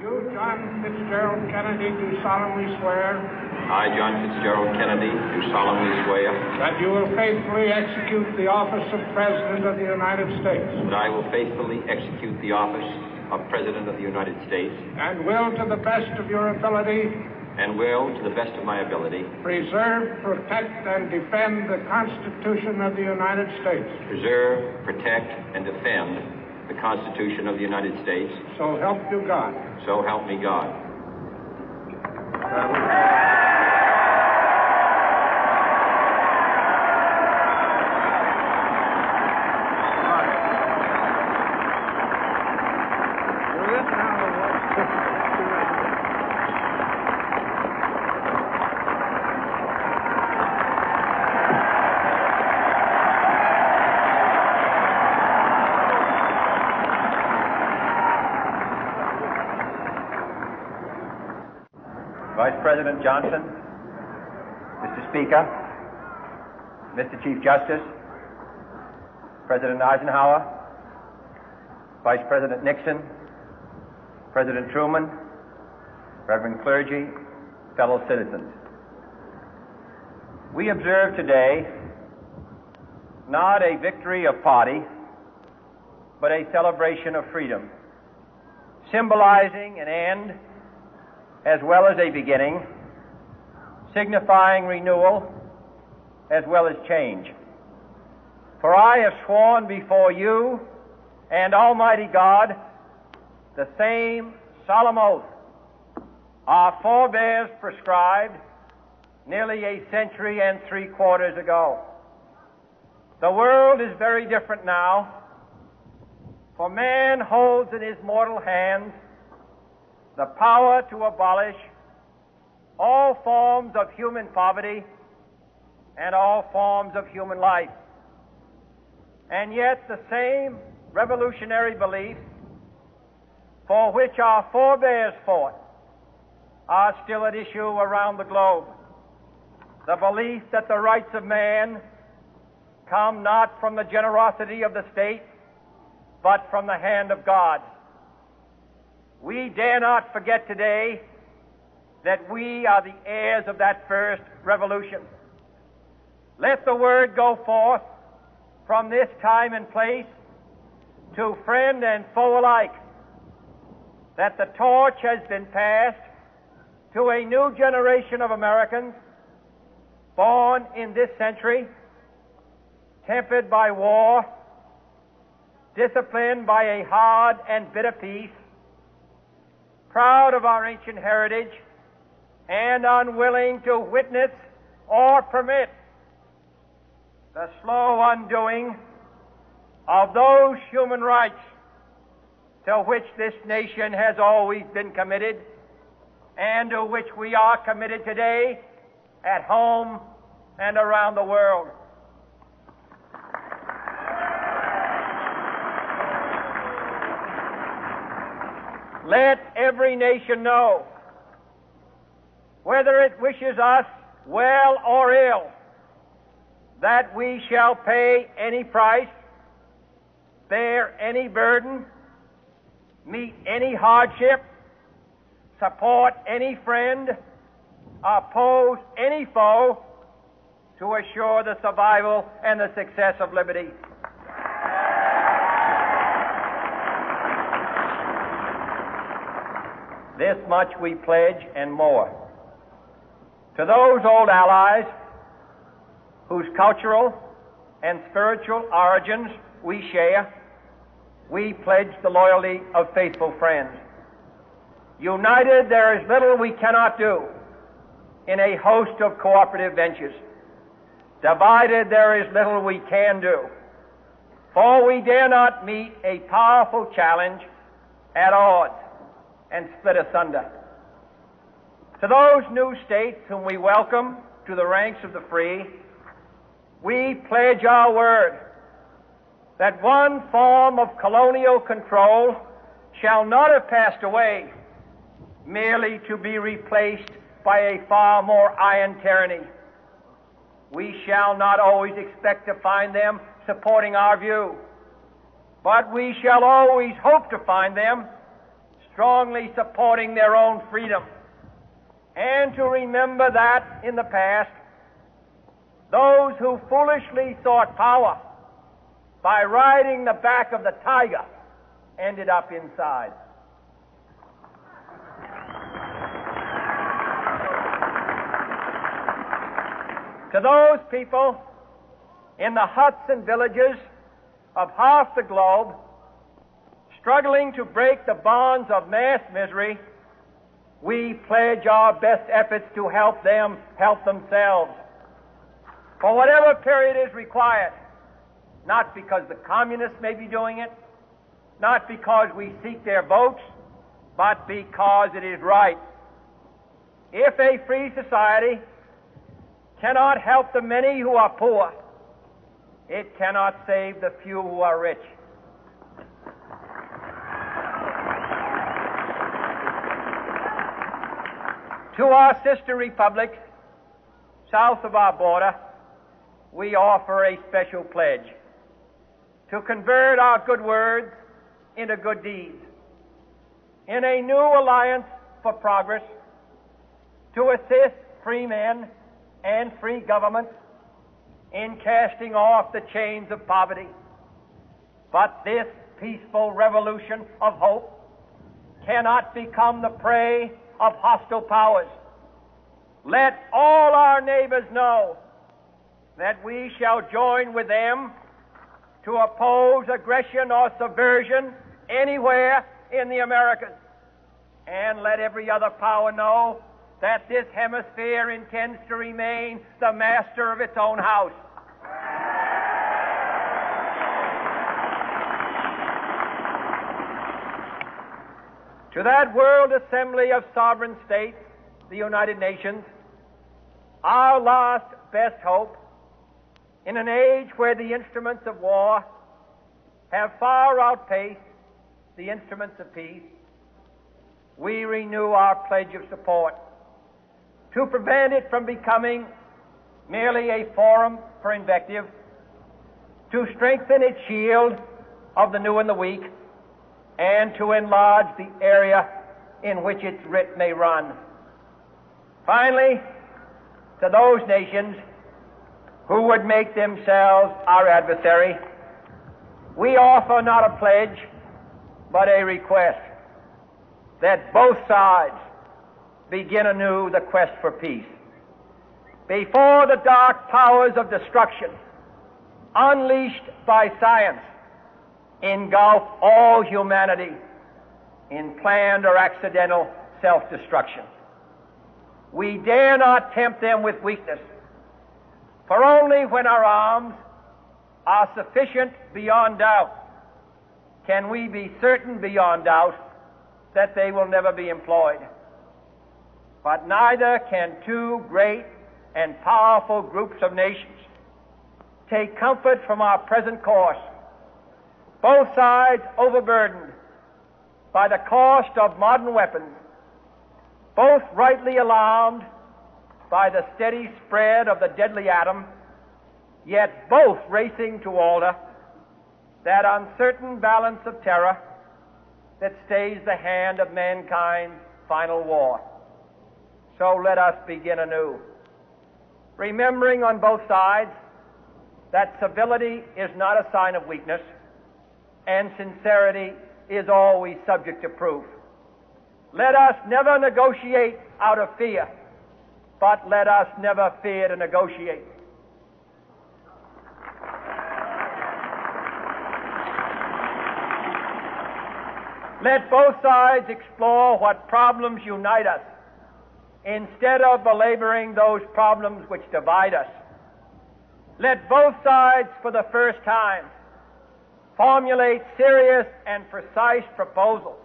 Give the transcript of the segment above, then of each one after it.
do, John Fitzgerald Kennedy, do solemnly swear. I, John Fitzgerald Kennedy, do solemnly swear. That you will faithfully execute the office of President of the United States. That I will faithfully execute the office of President of the United States. And will, to the best of your ability. And will, to the best of my ability. Preserve, protect, and defend the Constitution of the United States. Preserve, protect, and defend the Constitution of the United States. So help you God. So help me God. Vice President Johnson, Mr. Speaker, Mr. Chief Justice, President Eisenhower, Vice President Nixon, President Truman, Reverend clergy, fellow citizens. We observe today not a victory of party, but a celebration of freedom, symbolizing an end as well as a beginning, signifying renewal as well as change. For I have sworn before you and Almighty God the same solemn oath our forebears prescribed nearly a century and 3/4 ago. The world is very different now, for man holds in his mortal hands the power to abolish all forms of human poverty and all forms of human life. And yet the same revolutionary beliefs for which our forebears fought are still at issue around the globe. The belief that the rights of man come not from the generosity of the state, but from the hand of God. We dare not forget today that we are the heirs of that first revolution. Let the word go forth from this time and place to friend and foe alike that the torch has been passed to a new generation of Americans born in this century, tempered by war, disciplined by a hard and bitter peace, proud of our ancient heritage, and unwilling to witness or permit the slow undoing of those human rights to which this nation has always been committed and to which we are committed today at home and around the world. Let every nation know, whether it wishes us well or ill, that we shall pay any price, bear any burden, meet any hardship, support any friend, oppose any foe to assure the survival and the success of liberty. This much we pledge and more. To those old allies whose cultural and spiritual origins we share, we pledge the loyalty of faithful friends. United, there is little we cannot do in a host of cooperative ventures. Divided, there is little we can do, for we dare not meet a powerful challenge at odds and split asunder. To those new states whom we welcome to the ranks of the free, we pledge our word that one form of colonial control shall not have passed away, merely to be replaced by a far more iron tyranny. We shall not always expect to find them supporting our view, but we shall always hope to find them strongly supporting their own freedom, and to remember that in the past, those who foolishly sought power by riding the back of the tiger ended up inside. To those people in the huts and villages of half the globe struggling to break the bonds of mass misery, we pledge our best efforts to help them help themselves for whatever period is required, not because the communists may be doing it, not because we seek their votes, but because it is right. If a free society cannot help the many who are poor, it cannot save the few who are rich. To our sister republics south of our border, we offer a special pledge to convert our good words into good deeds, in a new alliance for progress, to assist free men and free governments in casting off the chains of poverty. But this peaceful revolution of hope cannot become the prey of hostile powers. Let all our neighbors know that we shall join with them to oppose aggression or subversion anywhere in the Americas. And let every other power know that this hemisphere intends to remain the master of its own house. To that World Assembly of Sovereign States, the United Nations, our last best hope, in an age where the instruments of war have far outpaced the instruments of peace, we renew our pledge of support to prevent it from becoming merely a forum for invective, to strengthen its shield of the new and the weak, and to enlarge the area in which its writ may run. Finally, to those nations who would make themselves our adversary, we offer not a pledge, but a request that both sides begin anew the quest for peace. Before the dark powers of destruction, unleashed by science, engulf all humanity in planned or accidental self-destruction, we dare not tempt them with weakness, for only when our arms are sufficient beyond doubt can we be certain beyond doubt that they will never be employed. But neither can two great and powerful groups of nations take comfort from our present course, both sides overburdened by the cost of modern weapons, both rightly alarmed by the steady spread of the deadly atom, yet both racing to alter that uncertain balance of terror that stays the hand of mankind's final war. So let us begin anew, remembering on both sides that civility is not a sign of weakness, and sincerity is always subject to proof. Let us never negotiate out of fear, but let us never fear to negotiate. Let both sides explore what problems unite us, instead of belaboring those problems which divide us. Let both sides, for the first time, formulate serious and precise proposals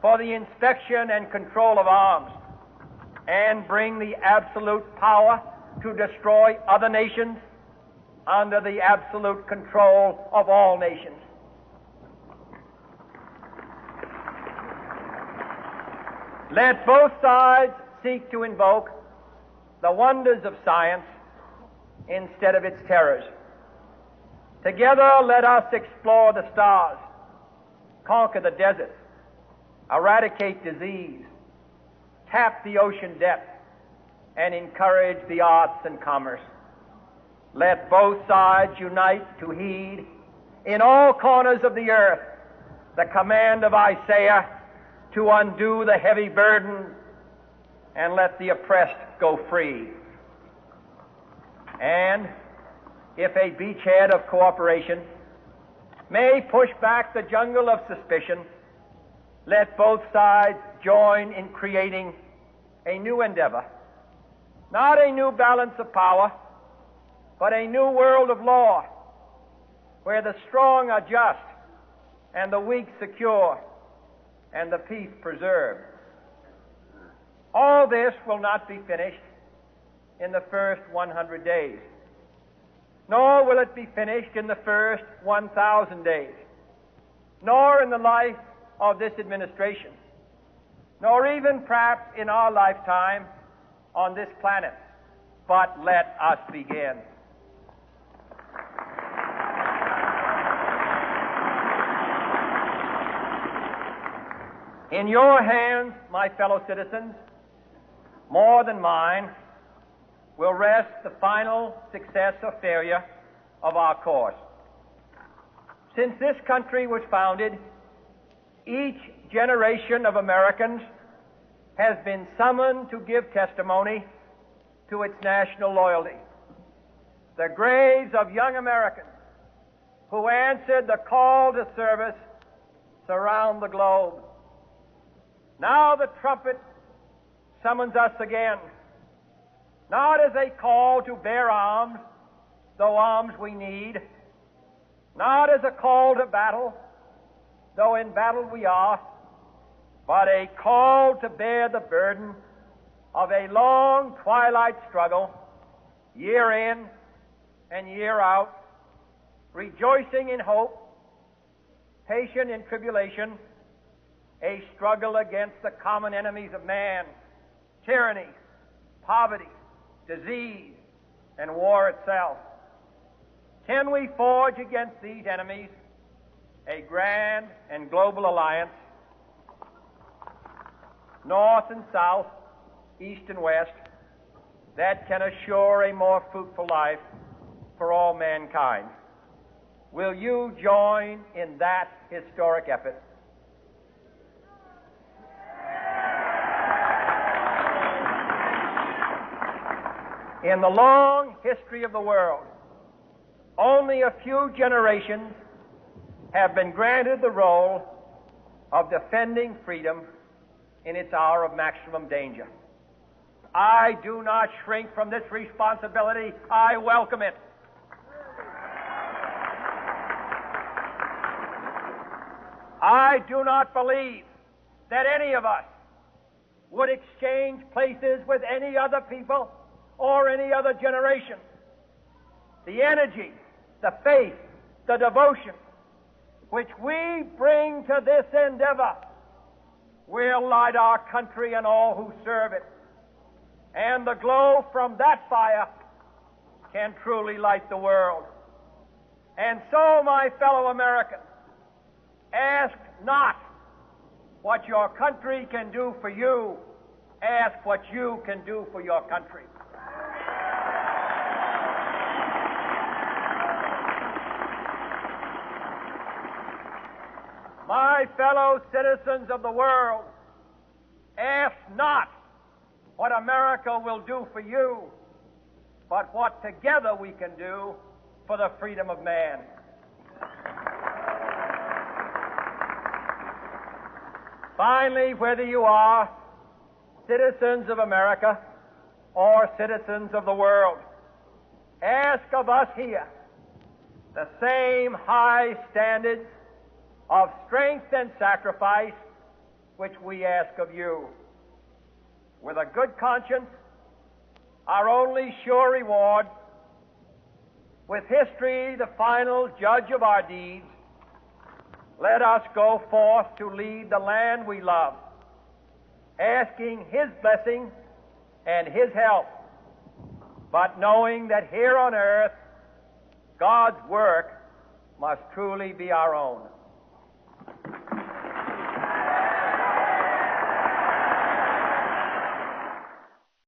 for the inspection and control of arms, and bring the absolute power to destroy other nations under the absolute control of all nations. Let both sides seek to invoke the wonders of science instead of its terrors. Together, let us explore the stars, conquer the deserts, eradicate disease, tap the ocean depth, and encourage the arts and commerce. Let both sides unite to heed in all corners of the earth the command of Isaiah to undo the heavy burden and let the oppressed go free. And if a beachhead of cooperation may push back the jungle of suspicion, let both sides join in creating a new endeavor, not a new balance of power, but a new world of law, where the strong are just and the weak secure and the peace preserved. All this will not be finished in the first 100 days, nor will it be finished in the first 1,000 days, nor in the life of this administration, nor even perhaps in our lifetime on this planet. But let us begin. In your hands, my fellow citizens, more than mine, will rest the final success or failure of our course. Since this country was founded, each generation of Americans has been summoned to give testimony to its national loyalty. The graves of young Americans who answered the call to service surround the globe. Now the trumpet summons us again, not as a call to bear arms, though arms we need, not as a call to battle, though in battle we are, but a call to bear the burden of a long twilight struggle, year in and year out, rejoicing in hope, patient in tribulation, a struggle against the common enemies of man, tyranny, poverty, disease, and war itself. Can we forge against these enemies a grand and global alliance, north and south, east and west, that can assure a more fruitful life for all mankind? Will you join in that historic effort? In the long history of the world, only a few generations have been granted the role of defending freedom in its hour of maximum danger. I do not shrink from this responsibility. I welcome it. I do not believe that any of us would exchange places with any other people or any other generation. The energy, the faith, the devotion which we bring to this endeavor will light our country and all who serve it. And the glow from that fire can truly light the world. And so, my fellow Americans, ask not what your country can do for you. Ask what you can do for your country. My fellow citizens of the world, ask not what America will do for you, but what together we can do for the freedom of man. Finally, whether you are citizens of America or citizens of the world, ask of us here the same high standards of strength and sacrifice which we ask of you. With a good conscience, our only sure reward, with history the final judge of our deeds, let us go forth to lead the land we love, asking His blessing and His help, but knowing that here on earth God's work must truly be our own.